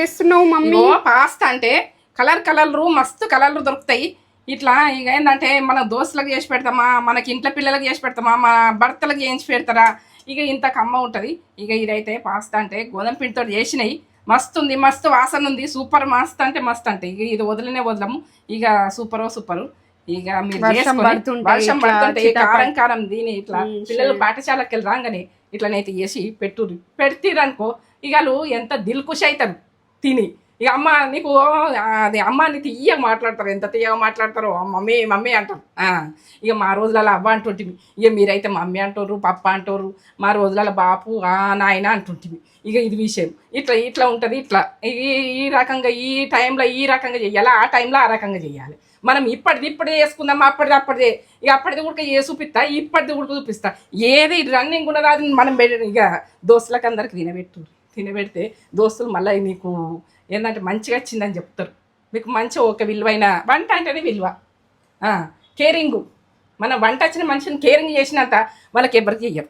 చేస్తున్నావు mummy? Pasta అంటే కలర్లు మస్తు కలర్లు దొరుకుతాయి. ఇట్లా ఇక ఏంటంటే మన దోస్తులకు చేసి పెడతామా, మనకి ఇంట్లో పిల్లలకు చేసి పెడతామా, మన భర్తలకు చేయించి పెడతారా, ఇక ఇంత కమ్మ ఉంటుంది. ఇక ఇదైతే పాస్తా అంటే గోధుమ పిండితో చేసినాయి. మస్తు ఉంది, మస్తు వాసన ఉంది, సూపర్ మస్తు అంటే మస్తు అంటే ఇక ఇది వదలము. ఇక సూపరు. ఇక మీరు వర్షం పడుతుంటే కారం దీని ఇట్లా పిల్లలు పాఠశాలకు వెళ్ళి రాగానే ఇట్లనైతే చేసి పెడుతురనుకో ఇక వాళ్ళు ఎంత దిల్కుష్ అవుతారు తిని. ఇక అమ్మ నీకు అది అమ్మ నీ తీయగా మాట్లాడతారు, ఎంత తీయగా మాట్లాడతారో మమ్మీ అంటారు. ఇక మా రోజులలో అవ్వ అంటుంటివి, ఇక మీరైతే మమ్మీ అంటారు, పప్ప అంటారు. మా రోజులలో బాపు నాయన అంటుంటివి. ఇక ఇది విషయం ఇట్లా ఉంటుంది. ఇట్లా ఈ రకంగా ఈ టైంలో ఈ రకంగా చెయ్యాలి, ఆ టైంలో ఆ రకంగా చెయ్యాలి. మనం ఇప్పుడే చేసుకుందాం, అప్పటిదే ఇక అప్పటిది కూడా చూపిస్తా, ఇప్పటిది కూడా చూపిస్తా. ఏది రన్నింగ్ ఉన్నదో అది మనం ఇక దోస్తులకు అందరికి తినబెడితే దోస్తులు మళ్ళీ నీకు ఏంటంటే మంచిగా వచ్చిందని చెప్తారు. మీకు మంచి ఒక విలువైన వంట అంటేనే విలువ, కేరింగు. మనం వంట వచ్చిన మనిషిని కేరింగ్ చేసినంత వాళ్ళకి ఎవరికి చెయ్యరు.